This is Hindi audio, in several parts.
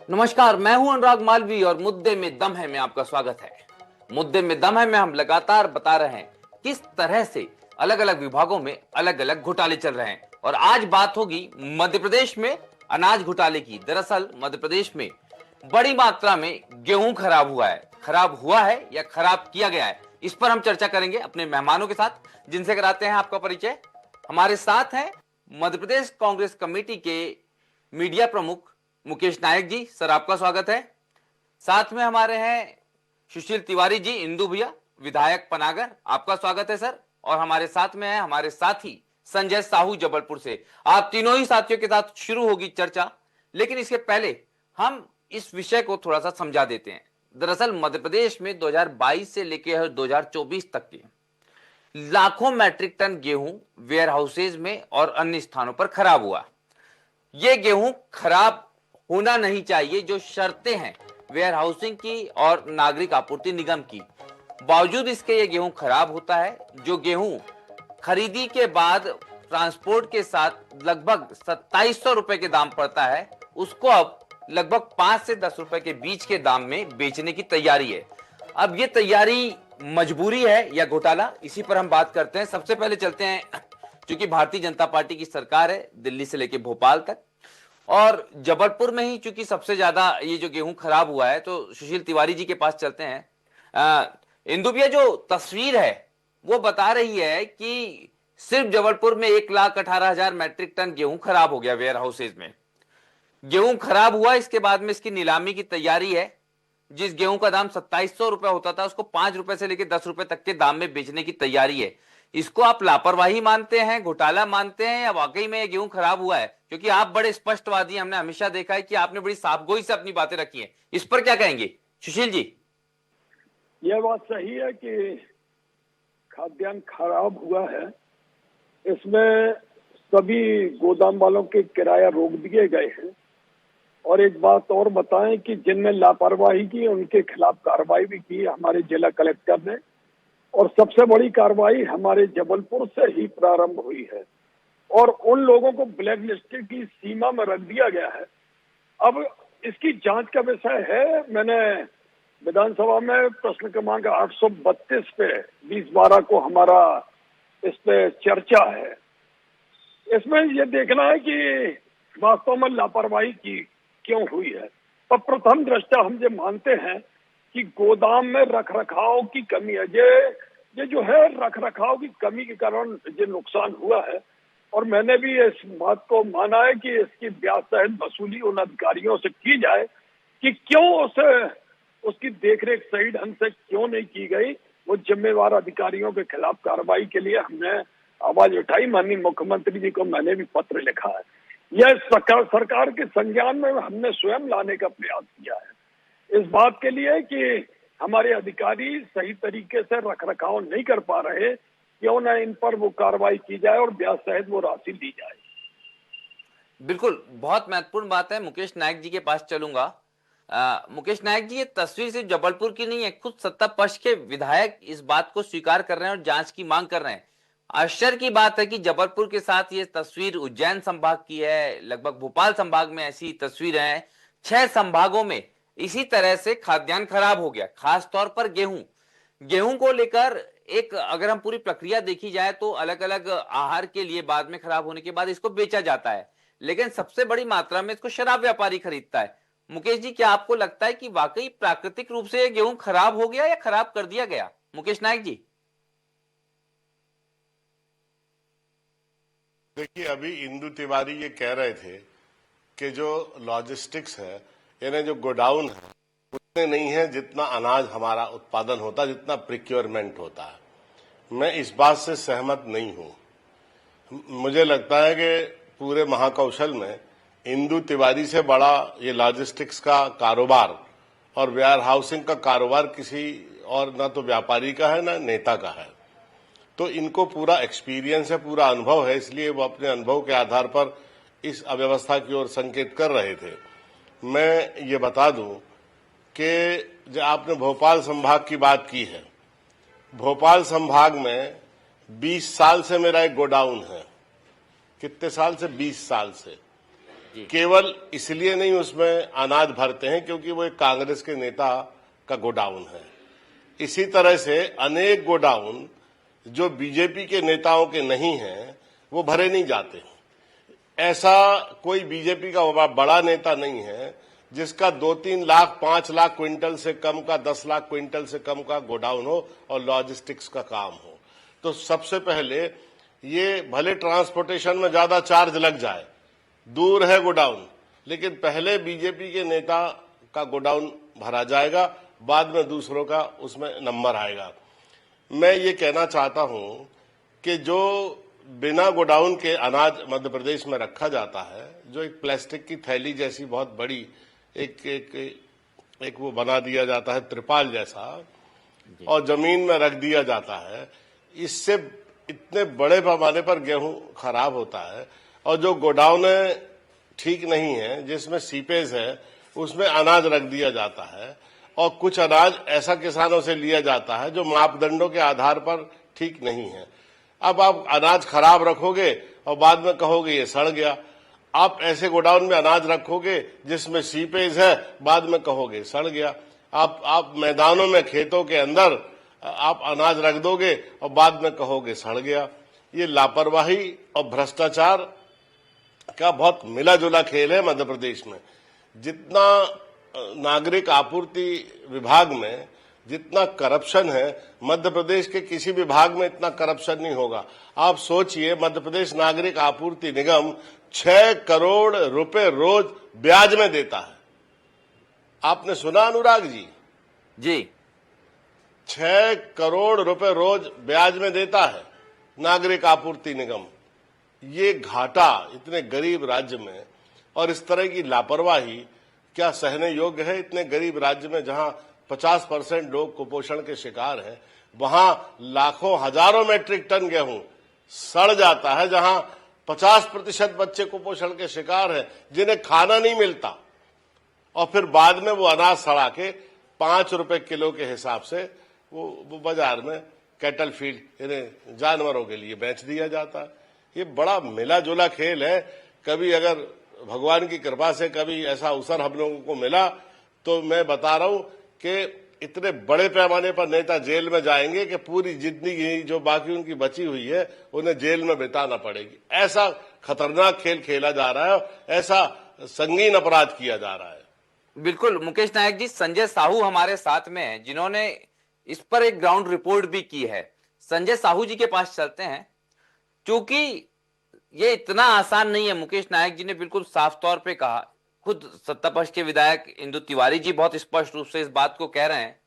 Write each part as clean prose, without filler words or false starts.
नमस्कार, मैं हूं अनुराग मालवी और मुद्दे में दम है में आपका स्वागत है। मुद्दे में दम है में हम लगातार बता रहे हैं किस तरह से अलग अलग विभागों में अलग अलग घोटाले चल रहे हैं और आज बात होगी मध्य प्रदेश में अनाज घोटाले की। दरअसल मध्य प्रदेश में बड़ी मात्रा में गेहूं खराब हुआ है या खराब किया गया है, इस पर हम चर्चा करेंगे अपने मेहमानों के साथ, जिनसे कराते हैं आपका परिचय। हमारे साथ हैं मध्य प्रदेश कांग्रेस कमेटी के मीडिया प्रमुख मुकेश नायक जी। सर, आपका स्वागत है। साथ में हमारे हैं सुशील तिवारी जी, इंदू भैया, विधायक पनागर, आपका स्वागत है सर। और हमारे साथ में है हमारे साथी संजय साहू जबलपुर से। आप तीनों ही साथियों के साथ शुरू होगी चर्चा, लेकिन इसके पहले हम इस विषय को थोड़ा सा समझा देते हैं। दरअसल मध्य प्रदेश में 2022 से लेकर 2024 तक के लाखों मैट्रिक टन गेहूं वेयर हाउसेज में और अन्य स्थानों पर खराब हुआ। यह गेहूं खराब होना नहीं चाहिए, जो शर्तें हैं वेयर हाउसिंग की और नागरिक आपूर्ति निगम की, बावजूद इसके ये गेहूं खराब होता है। जो गेहूं खरीदी के बाद ट्रांसपोर्ट के साथ लगभग 2700 रुपए के दाम पड़ता है, उसको अब लगभग 5 से 10 रुपए के बीच के दाम में बेचने की तैयारी है। अब ये तैयारी मजबूरी है या घोटाला, इसी पर हम बात करते हैं। सबसे पहले चलते हैं, क्योंकि भारतीय जनता पार्टी की सरकार है दिल्ली से लेकर भोपाल तक, और जबलपुर में ही चूंकि सबसे ज्यादा ये जो गेहूं खराब हुआ है, तो सुशील तिवारी जी के पास चलते हैं। इंदु भैया, जो तस्वीर है वो बता रही है कि सिर्फ जबलपुर में 1,18,000 मैट्रिक टन गेहूं खराब हो गया वेयर हाउसेज में। गेहूं खराब हुआ, इसके बाद में इसकी नीलामी की तैयारी है। जिस गेहूं का दाम 2700 रुपए होता था, उसको 5 रुपए से लेकर 10 रुपए तक के दाम में बेचने की तैयारी है। इसको आप लापरवाही मानते हैं, घोटाला मानते हैं, या वाकई में ये गेहूं खराब हुआ है? क्योंकि आप बड़े स्पष्टवादी, हमने हमेशा देखा है कि आपने बड़ी साफगोई से अपनी बातें रखी हैं। इस पर क्या कहेंगे सुशील जी? यह बात सही है कि खाद्यान्न खराब हुआ है। इसमें सभी गोदाम वालों के किराया रोक दिए गए हैं। और एक बात और बताएं कि जिनने लापरवाही की उनके खिलाफ कार्रवाई भी की हमारे जिला कलेक्टर ने, और सबसे बड़ी कार्रवाई हमारे जबलपुर से ही प्रारंभ हुई है और उन लोगों को ब्लैक लिस्ट की सीमा में रख दिया गया है। अब इसकी जांच का विषय है। मैंने विधानसभा में प्रश्न क्रमांक 832 पे 2012 को हमारा इस पे चर्चा है। इसमें यह देखना है कि वास्तव में लापरवाही की क्यों हुई है। पर प्रथम दृष्टया हम ये मानते हैं कि गोदाम में रखरखाव की कमी है। ये जो है रखरखाव की कमी के कारण ये नुकसान हुआ है। और मैंने भी इस बात को माना है कि इसकी ब्याज सहित वसूली उन अधिकारियों से की जाए कि क्यों उसकी देखरेख सही ढंग से क्यों नहीं की गई। वो जिम्मेवार अधिकारियों के खिलाफ कार्रवाई के लिए हमने आवाज उठाई। माननीय मुख्यमंत्री जी को मैंने भी पत्र लिखा है। यह सरकार के संज्ञान में हमने स्वयं लाने का प्रयास किया है, इस बात के लिए कि हमारे अधिकारी सही तरीके से रखरखाव नहीं कर पा रहे, क्यों ना इन पर वो कार्रवाई की जाए और ब्याज सहित वो राशि दी जाए। बिल्कुल, बहुत महत्वपूर्ण बात है। मुकेश नायक जी के पास चलूंगा। मुकेश नायक जी, ये तस्वीर सिर्फ जबलपुर की नहीं है, खुद सत्ता पक्ष के विधायक इस बात को स्वीकार कर रहे हैं और जांच की मांग कर रहे हैं। आश्चर्य की बात है कि जबलपुर के साथ ये तस्वीर उज्जैन संभाग की है, लगभग भोपाल संभाग में ऐसी तस्वीरें हैं। 6 संभागों में इसी तरह से खाद्यान्न खराब हो गया, खास तौर पर गेहूं को लेकर। एक अगर हम पूरी प्रक्रिया देखी जाए तो अलग अलग आहार के लिए बाद में खराब होने के बाद इसको बेचा जाता है, लेकिन सबसे बड़ी मात्रा में इसको शराब व्यापारी खरीदता है। मुकेश जी, क्या आपको लगता है कि वाकई प्राकृतिक रूप से गेहूं खराब हो गया या खराब कर दिया गया? मुकेश नायक जी। देखिए, अभी इंदु तिवारी ये कह रहे थे कि जो लॉजिस्टिक्स है, यानी जो गोडाउन है, उतने नहीं है जितना अनाज हमारा उत्पादन होता, जितना प्रिक्योरमेंट होता है। मैं इस बात से सहमत नहीं हूं। मुझे लगता है कि पूरे महाकौशल में इंदु तिवारी से बड़ा ये लॉजिस्टिक्स का कारोबार और वेयर हाउसिंग का कारोबार किसी और ना तो व्यापारी का है ना नेता का है। तो इनको पूरा एक्सपीरियंस है, पूरा अनुभव है, इसलिए वो अपने अनुभव के आधार पर इस अव्यवस्था की ओर संकेत कर रहे थे। मैं ये बता दूं कि जो आपने भोपाल संभाग की बात की है, भोपाल संभाग में 20 साल से मेरा एक गोडाउन है। कितने साल से? 20 साल से। केवल इसलिए नहीं उसमें अनाज भरते हैं क्योंकि वो एक कांग्रेस के नेता का गोडाउन है। इसी तरह से अनेक गोडाउन जो बीजेपी के नेताओं के नहीं हैं वो भरे नहीं जाते। ऐसा कोई बीजेपी का बड़ा नेता नहीं है जिसका 2-3 लाख 5 लाख क्विंटल से कम का 10 लाख क्विंटल से कम का गोडाउन हो और लॉजिस्टिक्स का काम हो। तो सबसे पहले ये भले ट्रांसपोर्टेशन में ज्यादा चार्ज लग जाए, दूर है गोडाउन, लेकिन पहले बीजेपी के नेता का गोडाउन भरा जाएगा, बाद में दूसरों का उसमें नंबर आएगा। मैं ये कहना चाहता हूं कि जो बिना गोडाउन के अनाज मध्य प्रदेश में रखा जाता है, जो एक प्लास्टिक की थैली जैसी बहुत बड़ी एक वो बना दिया जाता है त्रिपाल जैसा और जमीन में रख दिया जाता है, इससे इतने बड़े पैमाने पर गेहूं खराब होता है। और जो गोडाउन ठीक नहीं है, जिसमें सीपेज है, उसमें अनाज रख दिया जाता है और कुछ अनाज ऐसा किसानों से लिया जाता है जो मापदंडों के आधार पर ठीक नहीं है। अब आप अनाज खराब रखोगे और बाद में कहोगे ये सड़ गया। आप ऐसे गोडाउन में अनाज रखोगे जिसमें सीपेज है, बाद में कहोगे सड़ गया। आप मैदानों में खेतों के अंदर आप अनाज रख दोगे और बाद में कहोगे सड़ गया। ये लापरवाही और भ्रष्टाचार का बहुत मिला जुला खेल है मध्य प्रदेश में। जितना नागरिक आपूर्ति विभाग में जितना करप्शन है, मध्य प्रदेश के किसी विभाग में इतना करप्शन नहीं होगा। आप सोचिए, मध्य प्रदेश नागरिक आपूर्ति निगम 6 करोड़ रुपए रोज ब्याज में देता है। आपने सुना अनुराग जी? जी, 6 करोड़ रुपए रोज ब्याज में देता है नागरिक आपूर्ति निगम। ये घाटा इतने गरीब राज्य में और इस तरह की लापरवाही क्या सहने योग्य है? इतने गरीब राज्य में जहां 50% लोग कुपोषण के शिकार हैं, वहां लाखों हजारों मैट्रिक टन गेहूं सड़ जाता है, जहां 50% बच्चे कुपोषण के शिकार हैं जिन्हें खाना नहीं मिलता, और फिर बाद में वो अनाज सड़ा के 5 रुपए किलो के हिसाब से वो बाजार में कैटल फीड इन्हें जानवरों के लिए बेच दिया जाता है। ये बड़ा मिला जुला खेल है। कभी अगर भगवान की कृपा से कभी ऐसा अवसर हम लोगों को मिला तो मैं बता रहा हूं कि इतने बड़े पैमाने पर नेता जेल में जाएंगे कि पूरी जिंदगी जो बाकी उनकी बची हुई है उन्हें जेल में बिताना पड़ेगी। ऐसा खतरनाक खेल खेला जा रहा है, ऐसा संगीन अपराध किया जा रहा है। बिल्कुल मुकेश नायक जी, संजय साहू हमारे साथ में हैं जिन्होंने इस पर एक ग्राउंड रिपोर्ट भी की है। संजय साहू जी के पास चलते हैं, क्योंकि ये इतना आसान नहीं है। मुकेश नायक जी ने बिल्कुल साफ तौर पे कहा, खुद सत्तापक्ष के विधायक इंदु तिवारी जी बहुत स्पष्ट रूप से इस बात को कह रहे हैं।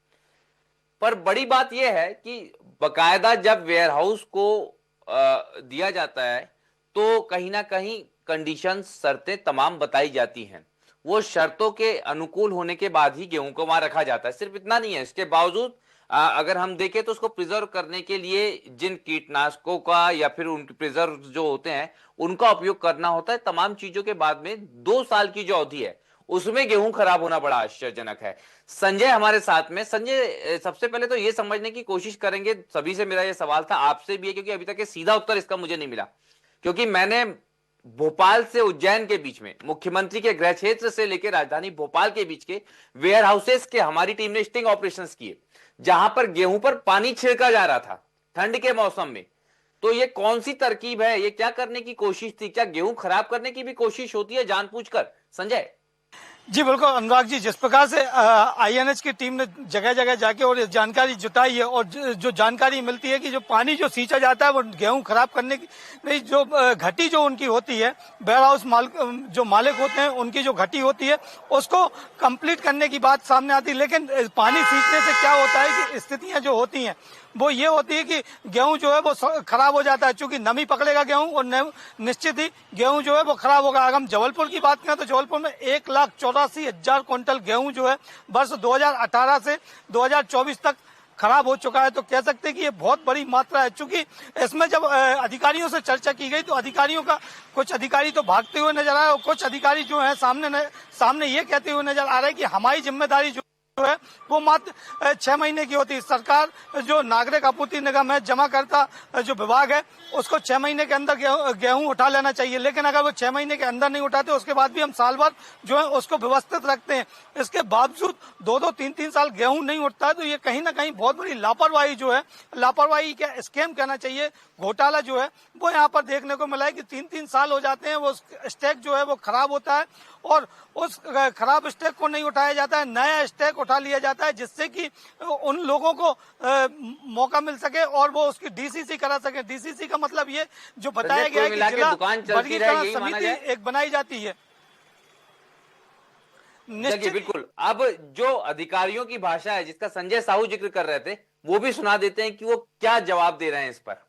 पर बड़ी बात यह है कि बकायदा जब वेयरहाउस को दिया जाता है तो कहीं ना कहीं कंडीशन, शर्तें तमाम बताई जाती हैं। वो शर्तों के अनुकूल होने के बाद ही गेहूं को वहां रखा जाता है। सिर्फ इतना नहीं है, इसके बावजूद अगर हम देखें तो उसको प्रिजर्व करने के लिए जिन कीटनाशकों का या फिर उनके प्रिजर्व जो होते हैं उनका उपयोग करना होता है। तमाम चीजों के बाद में 2 साल की जो अवधि है उसमें गेहूं खराब होना बड़ा आश्चर्यजनक है। संजय हमारे साथ में। संजय, सबसे पहले तो ये समझने की कोशिश करेंगे, सभी से मेरा ये सवाल था, आपसे भी है, क्योंकि अभी तक सीधा उत्तर इसका मुझे नहीं मिला। क्योंकि मैंने भोपाल से उज्जैन के बीच में, मुख्यमंत्री के गृह क्षेत्र से लेकर राजधानी भोपाल के बीच के वेयर हाउसेस के हमारी टीम ने स्टिंग ऑपरेशंस किए, जहां पर गेहूं पर पानी छिड़का जा रहा था ठंड के मौसम में। तो ये कौन सी तरकीब है? ये क्या करने की कोशिश थी? क्या गेहूं खराब करने की भी कोशिश होती है जानबूझकर? संजय जी बिल्कुल अनुराग जी, जिस प्रकार से आईएनएच की टीम ने जगह जगह जाके और जानकारी जुटाई है, और जो जानकारी मिलती है कि जो पानी जो सींचा जाता है वो गेहूं खराब करने की जो घटी जो उनकी होती है, वेयर हाउस जो मालिक होते हैं उनकी जो घटी होती है उसको कंप्लीट करने की बात सामने आती है। लेकिन पानी सींचने से क्या होता है कि स्थितियां जो होती हैं वो ये होती है कि गेहूं जो है वो खराब हो जाता है, क्योंकि नमी पकड़ेगा गेहूं और निश्चित ही गेहूं जो है वो खराब होगा। अगर हम जबलपुर की बात करें तो जबलपुर में 1,84,000 क्विंटल गेहूं जो है वर्ष 2018 से 2024 तक खराब हो चुका है। तो कह सकते हैं कि ये बहुत बड़ी मात्रा है। चूंकि इसमें जब अधिकारियों से चर्चा की गई तो अधिकारियों का, कुछ अधिकारी तो भागते हुए नजर आए और कुछ अधिकारी जो है सामने ये कहते हुए नजर आ रहे हैं कि हमारी जिम्मेदारी जो जो है वो मात्र 6 महीने की होती है। सरकार जो नागरिक आपूर्ति निगम है, जमा करता जो विभाग है, उसको 6 महीने के अंदर गेहूं उठा लेना चाहिए। लेकिन अगर वो 6 महीने के अंदर नहीं उठाते, उसके बाद भी हम साल भर जो है उसको व्यवस्थित रखते हैं, इसके बावजूद 2-2, 3-3 साल गेहूं नहीं उठता है, तो ये कहीं ना कहीं बहुत बड़ी लापरवाही जो है, लापरवाही क्या स्कैम कहना चाहिए, घोटाला जो है वो यहाँ पर देखने को मिला है कि 3-3 साल हो जाते हैं, वो स्टैक जो है वो खराब होता है और उस खराब स्टैक को नहीं उठाया जाता है, नया स्टैक उठा लिया जाता है, जिससे कि उन लोगों को मौका मिल सके और वो उसकी डीसीसी करा सके। डीसीसी का मतलब ये जो बताया गया है कि जिला वर्गीकरण समिति एक बनाई जाती है। चलिए, बिल्कुल। अब जो अधिकारियों की भाषा है जिसका संजय साहू जिक्र कर रहे थे, वो भी सुना देते हैं कि वो क्या जवाब दे रहे हैं इस पर।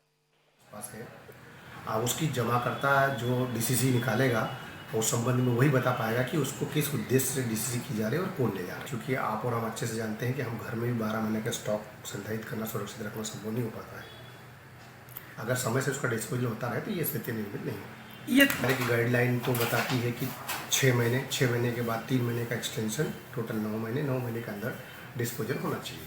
उसकी जमाकर्ता जो डीसीसी निकालेगा उस संबंध में वही बता पाएगा कि उसको किस उद्देश्य से डीसीसी की जा रही है और कौन ले जा रहा है। क्योंकि आप और हम अच्छे से जानते हैं कि हम घर में भी 12 महीने का स्टॉक संधारित करना, सुरक्षित रखना संभव नहीं हो पाता है। अगर समय से उसका डिस्पोजल होता रहे तो ये स्थिति निर्मित नहीं है। ये की गाइडलाइन को बताती है कि 6 महीने के बाद 3 महीने का एक्सटेंशन, टोटल 9 महीने के अंदर डिस्पोजल होना चाहिए।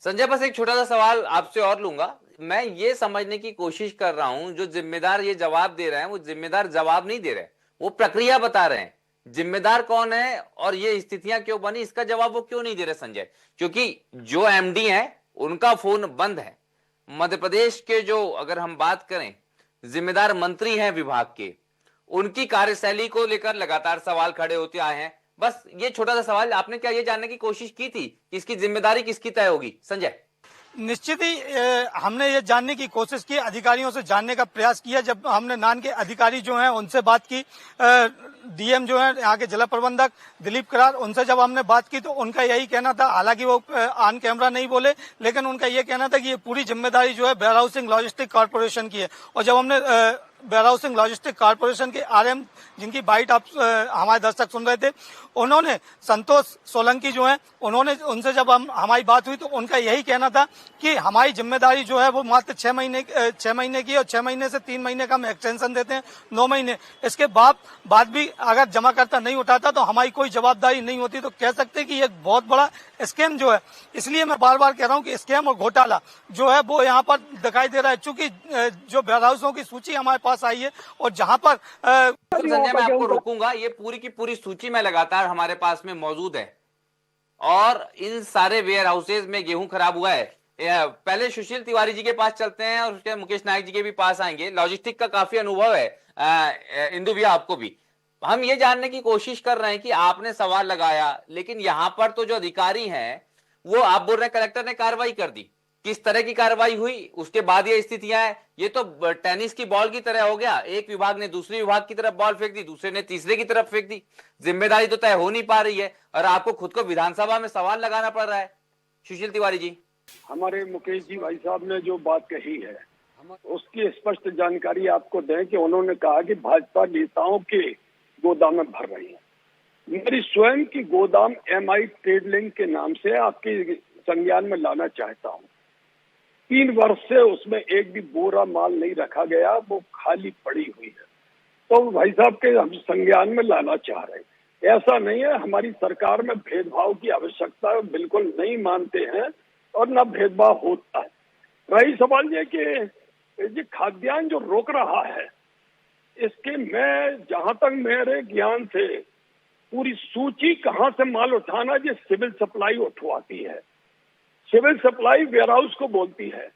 संजय, बस एक छोटा सा सवाल आपसे और लूंगा। मैं ये समझने की कोशिश कर रहा हूं, जो जिम्मेदार ये जवाब दे रहे हैं वो जिम्मेदार जवाब नहीं दे रहे, वो प्रक्रिया बता रहे हैं। जिम्मेदार कौन है और ये स्थितियां क्यों बनी, इसका जवाब वो क्यों नहीं दे रहे संजय? क्योंकि जो एमडी हैं उनका फोन बंद है। मध्य प्रदेश के जो अगर हम बात करें जिम्मेदार मंत्री हैं विभाग के, उनकी कार्यशैली को लेकर लगातार सवाल खड़े होते आए हैं। बस ये छोटा सा सवाल, आपने क्या ये जानने की कोशिश की थी कि इसकी जिम्मेदारी किसकी तय होगी संजय? निश्चित ही हमने ये जानने की कोशिश की, अधिकारियों से जानने का प्रयास किया। जब हमने नान के अधिकारी जो हैं उनसे बात की, डीएम जो है यहाँ के जिला प्रबंधक दिलीप करार, उनसे जब हमने बात की तो उनका यही कहना था, हालांकि वो ऑन कैमरा नहीं बोले, लेकिन उनका ये कहना था कि ये पूरी जिम्मेदारी जो है वेयर हाउसिंग लॉजिस्टिक कॉर्पोरेशन की है। और जब हमने वेयर हाउसिंग लॉजिस्टिक कॉर्पोरेशन के आरएम, जिनकी बाइट आप हमारे दर्शक सुन रहे थे, उन्होंने संतोष सोलंकी जो है, उन्होंने उनसे जब हमारी बात हुई तो उनका यही कहना था कि हमारी जिम्मेदारी जो है वो मात्र 6 महीने की, और 6 महीने से 3 महीने का हम एक्सटेंशन देते हैं, 9 महीने। इसके बाद भी अगर जमाकर्ता नहीं उठाता तो हमारी कोई जवाबदारी नहीं होती। तो कह सकते हैं कि एक बहुत बड़ा स्कैम जो है, इसलिए मैं बार बार कह रहा हूं कि स्कैम और घोटाला जो है वो यहाँ पर दिखाई दे रहा है। चूंकि जो वेयर हाउसों की सूची हमारे पास आई है और जहां पर संजय, मैं आपको रोकूंगा, ये पूरी की पूरी सूची में लगातार हमारे पास में मौजूद है और इन सारे वेयर हाउसेज में गेहूं खराब हुआ है। पहले सुशील तिवारी जी के पास चलते हैं और उसके मुकेश नायक जी के भी पास आएंगे। लॉजिस्टिक का काफी अनुभव है इंदु भैया, आपको भी। हम ये जानने की कोशिश कर रहे हैं कि आपने सवाल लगाया, लेकिन यहां पर तो जो अधिकारी हैं वो आप बोल रहे हैं कलेक्टर ने कार्रवाई कर दी। किस तरह की कार्रवाई हुई, उसके बाद ये स्थितियां हैं। ये तो टेनिस की बॉल की तरह हो गया, एक विभाग ने दूसरे विभाग की तरफ बॉल फेंक दी, दूसरे ने तीसरे की तरफ फेंक दी। जिम्मेदारी तो तय हो नहीं पा रही है और आपको खुद को विधानसभा में सवाल लगाना पड़ रहा है। सुशील तिवारी जी, हमारे मुकेश जी भाई साहब ने जो बात कही है उसकी स्पष्ट जानकारी आपको दें कि उन्होंने कहा कि भाजपा नेताओं के गोदाम में भर रही है। मेरी स्वयं की गोदाम एमआई ट्रेड लिंक के नाम से आपके संज्ञान में लाना चाहता हूँ। 3 वर्ष से उसमें एक भी बोरा माल नहीं रखा गया, वो खाली पड़ी हुई है। तो भाई साहब के हम संज्ञान में लाना चाह रहे हैं। ऐसा नहीं है, हमारी सरकार में भेदभाव की आवश्यकता बिल्कुल नहीं मानते हैं और न भेदभाव होता है। रही सवाल ये कि ये खाद्यान्न जो रोक रहा है, इसके मैं जहां तक मेरे ज्ञान से पूरी सूची कहां से माल उठाना, ये सिविल सप्लाई उठवाती है। सिविल सप्लाई वेयर हाउस को बोलती है।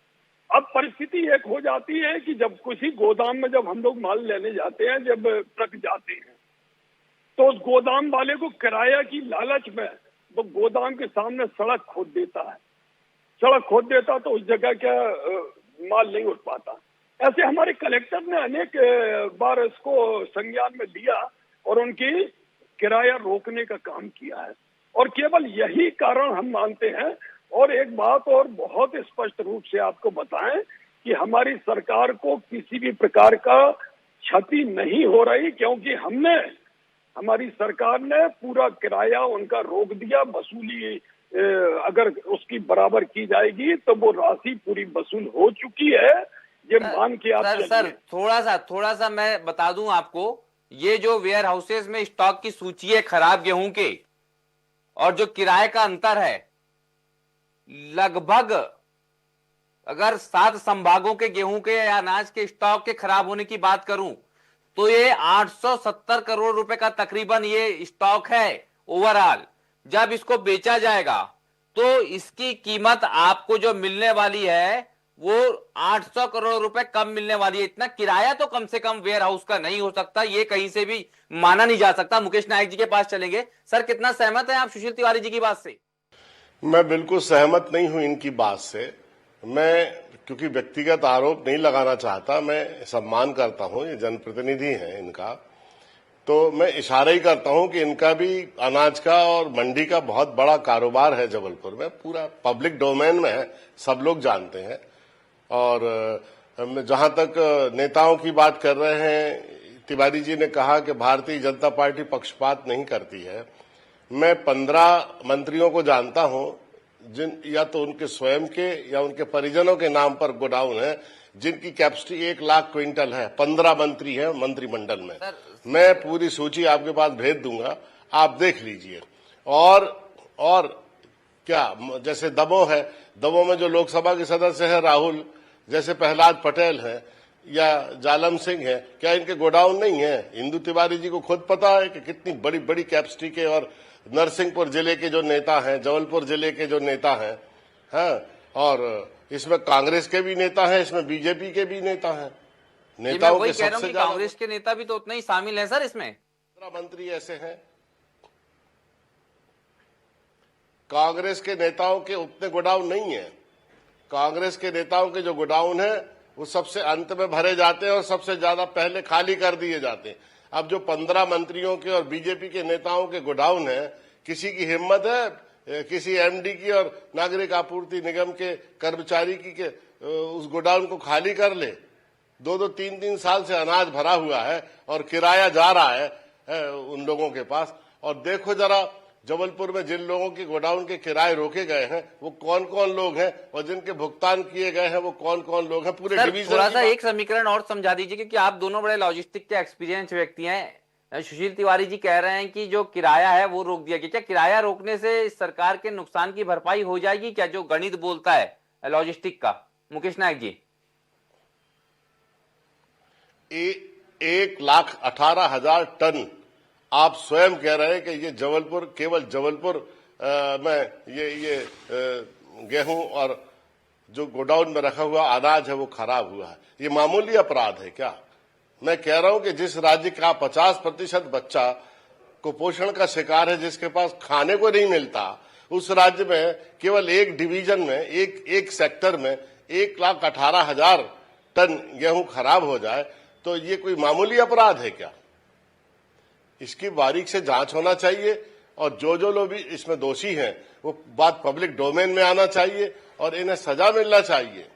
अब परिस्थिति एक हो जाती है कि जब किसी गोदाम में जब हम लोग माल लेने जाते हैं, जब ट्रक जाते हैं, तो उस गोदाम वाले को किराया की लालच में वो गोदाम के सामने सड़क खोद देता है। सड़क खोद देता तो उस जगह क्या माल नहीं उठ पाता। ऐसे हमारे कलेक्टर ने अनेक बार इसको संज्ञान में लिया और उनकी किराया रोकने का काम किया है। और केवल यही कारण हम मानते हैं। और एक बात और बहुत स्पष्ट रूप से आपको बताएं कि हमारी सरकार को किसी भी प्रकार का क्षति नहीं हो रही, क्योंकि हमारी सरकार ने पूरा किराया उनका रोक दिया। वसूली अगर उसकी बराबर की जाएगी तो वो राशि पूरी वसूल हो चुकी है, ये मान के आप सर थोड़ा सा मैं बता दूं आपको, ये जो वेयर हाउसेज में स्टॉक की सूची है खराब गेहूं के, और जो किराए का अंतर है, लगभग अगर 7 संभागों के गेहूं के या अनाज के स्टॉक के खराब होने की बात करूं तो ये 870 करोड़ रुपए का तकरीबन ये स्टॉक है ओवरऑल। जब इसको बेचा जाएगा तो इसकी कीमत आपको जो मिलने वाली है वो 800 करोड़ रुपए कम मिलने वाली है। इतना किराया तो कम से कम वेयर हाउस का नहीं हो सकता, ये कहीं से भी माना नहीं जा सकता। मुकेश नायक जी के पास चलेंगे। सर, कितना सहमत है आप सुशील तिवारी जी की बात से? मैं बिल्कुल सहमत नहीं हूं इनकी बात से। मैं क्योंकि व्यक्तिगत आरोप नहीं लगाना चाहता, मैं सम्मान करता हूं, ये जनप्रतिनिधि हैं इनका, तो मैं इशारा ही करता हूं कि इनका भी अनाज का और मंडी का बहुत बड़ा कारोबार है जबलपुर में, पूरा पब्लिक डोमेन में है, सब लोग जानते हैं। और जहां तक नेताओं की बात कर रहे हैं, तिवारी जी ने कहा कि भारतीय जनता पार्टी पक्षपात नहीं करती है। मैं 15 मंत्रियों को जानता हूं जिन या तो उनके स्वयं के या उनके परिजनों के नाम पर गोडाउन है जिनकी कैपेसिटी 1 लाख क्विंटल है। 15 मंत्री हैं मंत्रिमंडल में। मैं पूरी सूची आपके पास भेज दूंगा, आप देख लीजिए। और क्या, जैसे दमोह है, दमोह में जो लोकसभा के सदस्य है राहुल, जैसे प्रहलाद पटेल है या जालम सिंह है, क्या इनके गोडाउन नहीं है? इंदु तिवारी जी को खुद पता है कि कितनी बड़ी बड़ी कैपेसिटी के, और नरसिंहपुर जिले के जो नेता हैं, जबलपुर जिले के जो नेता हैं, हाँ, और इसमें कांग्रेस के भी नेता हैं, इसमें बीजेपी के भी नेता हैं। नेताओं के सबसे ज्यादा कांग्रेस के नेता भी तो उतने ही शामिल है सर इसमें। 15 मंत्री ऐसे हैं, कांग्रेस के नेताओं के उतने गोडाउन नहीं है। कांग्रेस के नेताओं के जो गोडाउन है वो सबसे अंत में भरे जाते हैं और सबसे ज्यादा पहले खाली कर दिए जाते हैं। अब जो 15 मंत्रियों के और बीजेपी के नेताओं के गोडाउन है, किसी की हिम्मत है किसी एमडी की और नागरिक आपूर्ति निगम के कर्मचारी की के उस गोडाउन को खाली कर ले? 2-2, 3-3 साल से अनाज भरा हुआ है और किराया जा रहा है उन लोगों के पास। और देखो जरा जबलपुर में जिन लोगों के गोडाउन के किराए रोके गए हैं वो कौन कौन लोग हैं, और जिनके भुगतान किए गए हैं वो कौन कौन लोग हैं पूरे डिवीजन। थोड़ा सा एक समीकरण और समझा दीजिए, क्योंकि आप दोनों बड़े लॉजिस्टिक के एक्सपीरियंस व्यक्ति हैं। सुशील तिवारी जी कह रहे हैं कि जो किराया है वो रोक दिया गया, क्या किराया रोकने से सरकार के नुकसान की भरपाई हो जाएगी क्या, जो गणित बोलता है लॉजिस्टिक का? मुकेश नायक जी। 1,18,000 टन आप स्वयं कह रहे हैं कि ये जबलपुर, केवल जबलपुर में ये गेहूं और जो गोडाउन में रखा हुआ अनाज है वो खराब हुआ है। ये मामूली अपराध है क्या? मैं कह रहा हूं कि जिस राज्य का 50% बच्चा कुपोषण का शिकार है, जिसके पास खाने को नहीं मिलता, उस राज्य में केवल एक डिवीजन में, एक सेक्टर में 1,18,000 टन गेहूं खराब हो जाए तो ये कोई मामूली अपराध है क्या? इसकी बारीक से जांच होना चाहिए और जो लोग भी इसमें दोषी हैं वो बात पब्लिक डोमेन में आना चाहिए और इन्हें सजा मिलना चाहिए।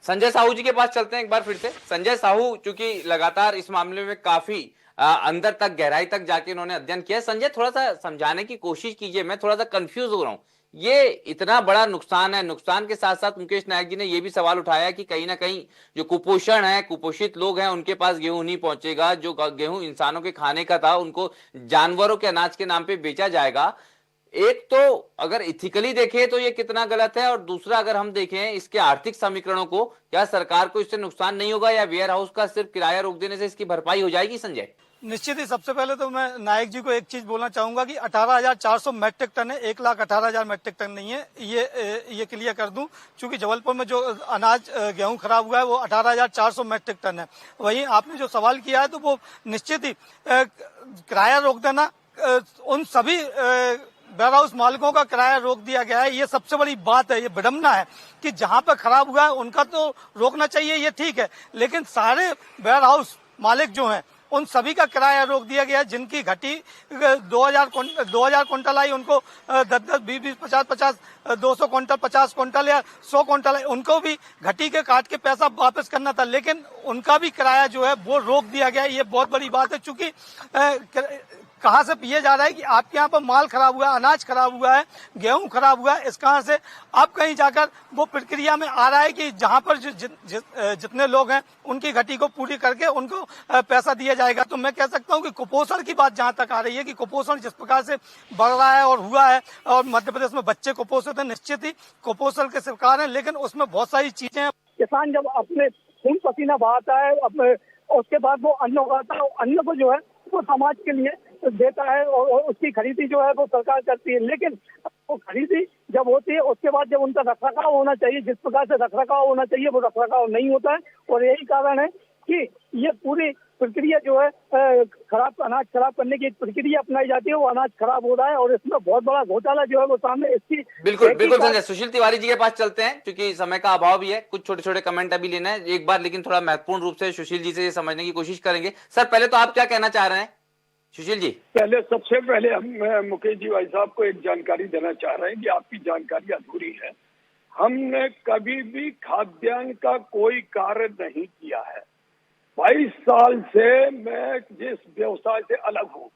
संजय साहू जी के पास चलते हैं एक बार फिर से। संजय साहू चूंकि लगातार इस मामले में काफी अंदर तक, गहराई तक जाके इन्होंने अध्ययन किया। संजय, थोड़ा सा समझाने की कोशिश कीजिए, मैं थोड़ा सा कंफ्यूज हो रहा हूं। ये इतना बड़ा नुकसान है, नुकसान के साथ साथ मुकेश नायक जी ने यह भी सवाल उठाया कि कहीं ना कहीं जो कुपोषण है, कुपोषित लोग हैं, उनके पास गेहूं नहीं पहुंचेगा। जो गेहूं इंसानों के खाने का था उनको जानवरों के अनाज के नाम पे बेचा जाएगा। एक तो अगर इथिकली देखें तो ये कितना गलत है, और दूसरा अगर हम देखें इसके आर्थिक समीकरणों को, क्या सरकार को इससे नुकसान नहीं होगा या वेयर हाउस का सिर्फ किराया रोक देने से इसकी भरपाई हो जाएगी? संजय, निश्चित ही सबसे पहले तो मैं नायक जी को एक चीज बोलना चाहूंगा कि 18,400 मैट्रिक टन है, 1,18,000 मैट्रिक टन नहीं है। ये क्लियर कर दूं, क्योंकि जबलपुर में जो अनाज गेहूं खराब हुआ है वो 18,400 मैट्रिक टन है। वहीं आपने जो सवाल किया है तो वो निश्चित ही किराया रोक देना, उन सभी वेयर हाउस मालिकों का किराया रोक दिया गया है। ये सबसे बड़ी बात है, ये विडम्बना है कि जहां पर खराब हुआ है उनका तो रोकना चाहिए, ये ठीक है, लेकिन सारे वेयर हाउस मालिक जो हैं उन सभी का किराया रोक दिया गया है। जिनकी घटी 2,000 क्विंटल आई उनको 10-10, 20-20, 50-50, 200 क्विंटल, 50 क्विंटल या 100 क्विंटल, उनको भी घटी के काट के पैसा वापस करना था, लेकिन उनका भी किराया जो है वो रोक दिया गया है। ये बहुत बड़ी बात है, चूंकि कहाँ से पिया जा रहा है कि आपके यहाँ पर माल खराब हुआ है, अनाज खराब हुआ है, गेहूं खराब हुआ है, इस कारण से अब कहीं जाकर वो प्रक्रिया में आ रहा है कि जहाँ पर जितने लोग हैं उनकी घटी को पूरी करके उनको पैसा दिया जाएगा। तो मैं कह सकता हूँ कि कुपोषण की बात जहाँ तक आ रही है कि कुपोषण जिस प्रकार से बढ़ रहा है और हुआ है, और मध्य प्रदेश में बच्चे कुपोषित है, निश्चित ही कुपोषण के शिकार हैं, लेकिन उसमें बहुत सारी चीजें हैं। किसान जब अपने खून पसीना बहाता है अपने, उसके बाद वो अन्न उगाता है, अन्न को जो है वो समाज के लिए देता है और उसकी खरीदी जो है वो सरकार करती है। लेकिन वो खरीदी जब होती है उसके बाद जब उनका रखरखाव होना चाहिए, जिस प्रकार से रखरखाव होना चाहिए वो रखरखाव नहीं होता है। और यही कारण है कि ये पूरी प्रक्रिया जो है अनाज खराब करने की एक प्रक्रिया अपनाई जाती है, वो अनाज खराब हो रहा है और इसमें बहुत बड़ा घोटाला जो है वो सामने इसकी बिल्कुल संजय। सुशील तिवारी जी के पास चलते हैं क्योंकि समय का अभाव भी है, कुछ छोटे छोटे कमेंट अभी लेना है एक बार, लेकिन थोड़ा महत्वपूर्ण रूप से सुशील जी से ये समझने की कोशिश करेंगे। सर पहले तो आप क्या कहना चाह रहे हैं सुशील जी? सबसे पहले हम मुकेश जी भाई साहब को एक जानकारी देना चाह रहे हैं कि आपकी जानकारी अधूरी है। हमने कभी भी खाद्यान्न का कोई कार्य नहीं किया है। 22 साल से मैं जिस व्यवसाय से अलग हूँ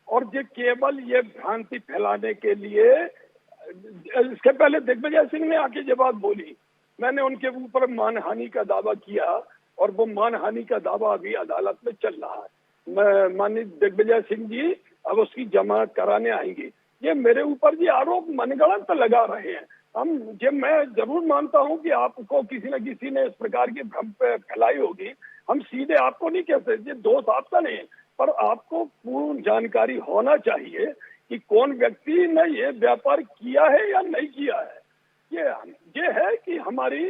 और जो केवल ये भ्रांति फैलाने के लिए, इसके पहले दिग्विजय सिंह ने आके जब बात बोली, मैंने उनके ऊपर मानहानि का दावा किया और वो मानहानि का दावा अभी अदालत में चल रहा है। माननीय दिग्विजय सिंह जी अब उसकी जमानत कराने आएंगे। ये मेरे ऊपर जी आरोप मनगढ़ंत लगा रहे हैं। मैं जरूर मानता हूं कि आपको किसी न किसी ने इस प्रकार की भ्रम फैलाई होगी। हम सीधे आपको नहीं कहते, ये दोष आपका नहीं है, पर आपको पूर्ण जानकारी होना चाहिए कि कौन व्यक्ति ने ये व्यापार किया है या नहीं किया है। ये है कि हमारी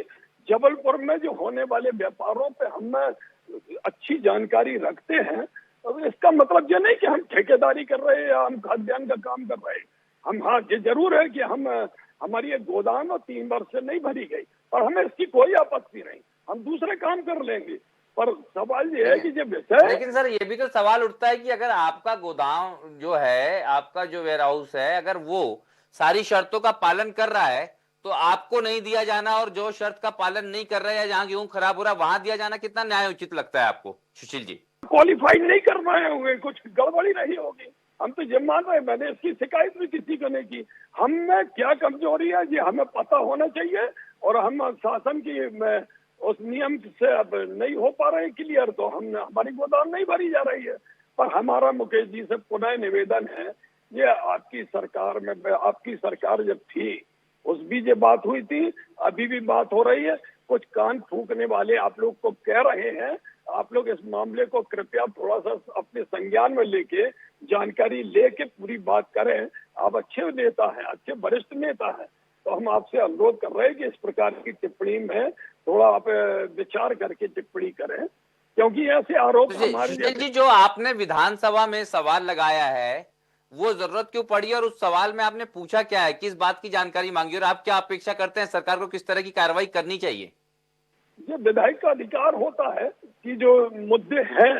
जबलपुर में जो होने वाले व्यापारों पे हम अच्छी जानकारी रखते हैं। तो इसका मतलब ये नहीं कि हम ठेकेदारी कर रहे हैं या हम खाद्यान्न का काम कर रहे हैं। हाँ, ये जरूर है कि हमारी एक गोदाम 3 वर्ष से नहीं भरी गई, पर हमें इसकी कोई आपत्ति नहीं, हम दूसरे काम कर लेंगे। पर सवाल ये है कि ये विषय, लेकिन सर ये भी तो सवाल उठता है कि अगर आपका गोदाम जो है, आपका जो वेयर हाउस है, अगर वो सारी शर्तों का पालन कर रहा है तो आपको नहीं दिया जाना, और जो शर्त का पालन नहीं कर रहा है, जहाँ गेहूं खराब हो रहा है वहां दिया जाना कितना न्याय उचित लगता है आपको सुशील जी? क्वालिफाइड नहीं कर रहे होंगे, कुछ गड़बड़ी रही होगी, हम तो ये मान रहे हैं। मैंने इसकी शिकायत भी किसी को नहीं की। हम में क्या कमजोरी है ये हमें पता होना चाहिए, और हम शासन की उस नियम से अब नहीं हो पा रहे क्लियर, तो हमारी गोदाम नहीं भरी जा रही है। पर हमारा मुकेश जी से पुनः निवेदन है, ये आपकी सरकार में, आपकी सरकार जब थी उस भी ये बात हुई थी, अभी भी बात हो रही है। कुछ कान फूकने वाले आप लोग को कह रहे हैं, आप लोग इस मामले को कृपया थोड़ा सा अपने संज्ञान में लेके जानकारी लेके पूरी बात करें। आप अच्छे नेता हैं, अच्छे वरिष्ठ नेता हैं, तो हम आपसे अनुरोध कर रहे हैं कि इस प्रकार की टिप्पणी में थोड़ा आप विचार करके टिप्पणी करें, क्योंकि ऐसे आरोप हमारे जी जो आपने विधानसभा में सवाल लगाया है वो जरूरत क्यों पड़ी, और उस सवाल में आपने पूछा क्या है, किस बात की जानकारी मांगी, और आप क्या अपेक्षा करते हैं सरकार को किस तरह की कार्रवाई करनी चाहिए? ये विधायक का अधिकार होता है कि जो मुद्दे हैं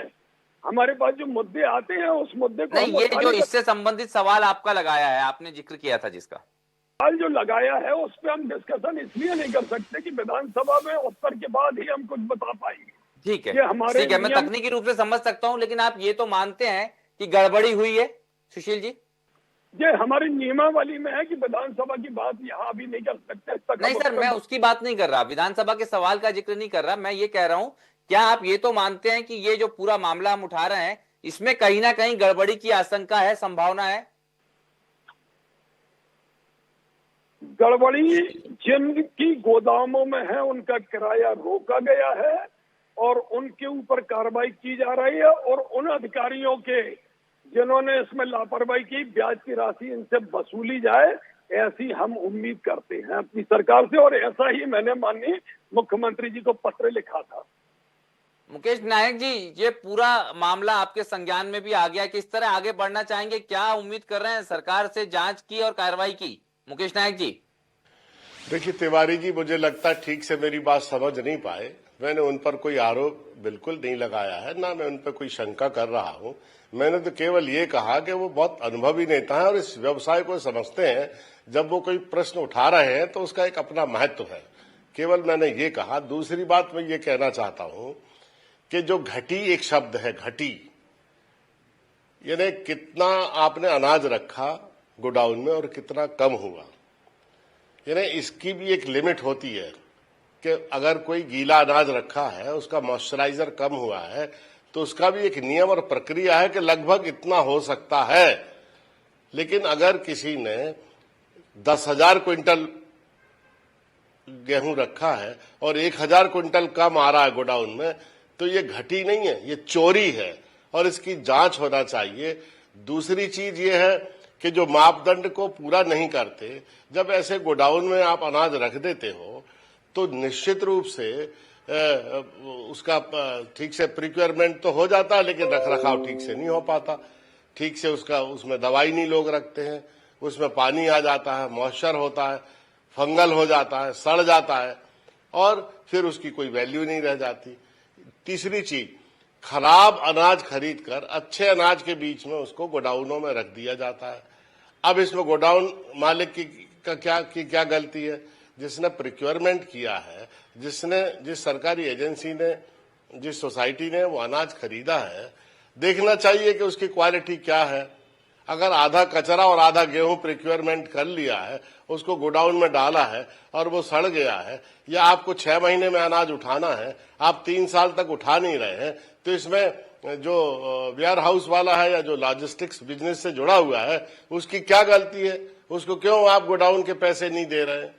हमारे पास, जो मुद्दे आते हैं उस मुद्दे को नहीं, ये जो इससे संबंधित सवाल आपका लगाया है, आपने जिक्र किया था जिसका सवाल जो लगाया है उस पर हम डिस्कशन इसलिए नहीं कर सकते कि विधानसभा में उत्तर के बाद ही हम कुछ बता पाएंगे। ठीक है, ठीक है, मैं तकनीकी रूप से समझ सकता हूं, लेकिन आप ये तो मानते हैं कि गड़बड़ी हुई है सुशील जी? ये हमारी नियमावली में है कि विधानसभा की बात यहाँ अभी नहीं कर सकते। नहीं सर, मैं उसकी बात नहीं कर रहा, विधानसभा के सवाल का जिक्र नहीं कर रहा। मैं ये कह रहा हूं, क्या आप ये तो मानते हैं कि ये जो पूरा मामला हम उठा रहे हैं इसमें कहीं ना कहीं गड़बड़ी की आशंका है, संभावना है? गड़बड़ी जिनकी गोदामों में है उनका किराया रोका गया है और उनके ऊपर कार्रवाई की जा रही है, और उन अधिकारियों के जिन्होंने इसमें लापरवाही की, ब्याज की राशि इनसे वसूली जाए, ऐसी हम उम्मीद करते हैं अपनी सरकार से। और ऐसा ही मैंने माननीय मुख्यमंत्री जी को पत्र लिखा था। मुकेश नायक जी, ये पूरा मामला आपके संज्ञान में भी आ गया, किस तरह आगे बढ़ना चाहेंगे, क्या उम्मीद कर रहे हैं सरकार से जांच की और कार्रवाई की? मुकेश नायक जी। देखिए तिवारी जी, मुझे लगता है ठीक से मेरी बात समझ नहीं पाए। मैंने उन पर कोई आरोप बिल्कुल नहीं लगाया है, ना मैं उन पर कोई शंका कर रहा हूं। मैंने तो केवल ये कहा कि वो बहुत अनुभवी नेता हैं और इस व्यवसाय को समझते हैं। जब वो कोई प्रश्न उठा रहे हैं तो उसका एक अपना महत्व है, केवल मैंने ये कहा। दूसरी बात मैं ये कहना चाहता हूं कि जो घटी एक शब्द है, घटी, यानी कितना आपने अनाज रखा गोडाउन में और कितना कम हुआ, यानी इसकी भी एक लिमिट होती है कि अगर कोई गीला अनाज रखा है, उसका मॉइस्चराइजर कम हुआ है, तो उसका भी एक नियम और प्रक्रिया है कि लगभग इतना हो सकता है। लेकिन अगर किसी ने 10,000 क्विंटल गेहूं रखा है और 1,000 क्विंटल कम आ रहा है गोडाउन में, तो ये घटी नहीं है, ये चोरी है और इसकी जांच होना चाहिए। दूसरी चीज ये है कि जो मापदंड को पूरा नहीं करते, जब ऐसे गोडाउन में आप अनाज रख देते हो तो निश्चित रूप से उसका ठीक से प्रिक्योरमेंट तो हो जाता है, लेकिन रख रखाव ठीक से नहीं हो पाता। ठीक से उसमें दवाई नहीं लोग रखते हैं, उसमें पानी आ जाता है, मॉइस्चर होता है, फंगल हो जाता है, सड़ जाता है और फिर उसकी कोई वैल्यू नहीं रह जाती। तीसरी चीज, खराब अनाज खरीदकर अच्छे अनाज के बीच में उसको गोडाउनों में रख दिया जाता है। अब इसमें गोडाउन मालिक की क्या गलती है? जिसने प्रिक्योरमेंट किया है, जिस सरकारी एजेंसी ने, जिस सोसाइटी ने वो अनाज खरीदा है, देखना चाहिए कि उसकी क्वालिटी क्या है। अगर आधा कचरा और आधा गेहूं प्रिक्योरमेंट कर लिया है, उसको गोडाउन में डाला है और वो सड़ गया है, या आपको 6 महीने में अनाज उठाना है, आप 3 साल तक उठा नहीं रहे हैं, तो इसमें जो वेयर हाउस वाला है या जो लॉजिस्टिक्स बिजनेस से जुड़ा हुआ है, उसकी क्या गलती है? उसको क्यों आप गोडाउन के पैसे नहीं दे रहे हैं?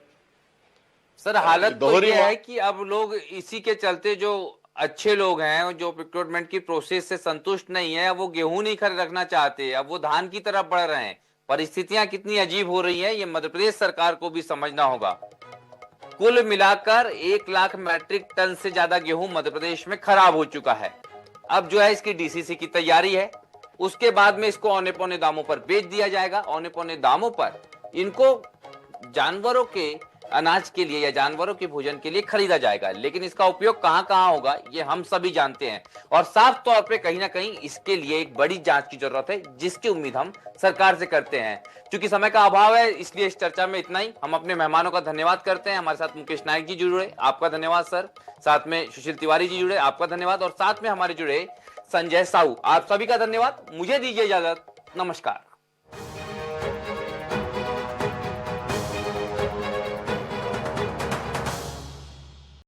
सर, हालत तो ये है कि अब लोग इसी के चलते, जो अच्छे लोग हैं जो प्रिक्योरमेंट की प्रोसेस से संतुष्ट नहीं है, वो गेहूं नहीं खरीद रखना चाहते, अब वो धान की तरफ बढ़ रहे हैं। परिस्थितियां कितनी अजीब हो रही हैं, ये मध्य प्रदेश सरकार को भी समझना होगा। कुल मिलाकर 1 लाख मैट्रिक टन से ज्यादा गेहूं मध्य प्रदेश में खराब हो चुका है। अब जो है इसकी डीसीसी की तैयारी है, उसके बाद में इसको औने पौने दामों पर बेच दिया जाएगा। औने पौने दामों पर इनको जानवरों के अनाज के लिए या जानवरों के भोजन के लिए खरीदा जाएगा, लेकिन इसका उपयोग कहां कहां होगा ये हम सभी जानते हैं। और साफ तौर पे कहीं ना कहीं इसके लिए एक बड़ी जांच की जरूरत है, जिसकी उम्मीद हम सरकार से करते हैं। क्योंकि समय का अभाव है, इसलिए इस चर्चा में इतना ही। हम अपने मेहमानों का धन्यवाद करते हैं। हमारे साथ मुकेश नायक जी जुड़े, आपका धन्यवाद सर। साथ में सुशील तिवारी जी जुड़े, आपका धन्यवाद। और साथ में हमारे जुड़े संजय साहू, आप सभी का धन्यवाद। मुझे दीजिए इजाजत, नमस्कार।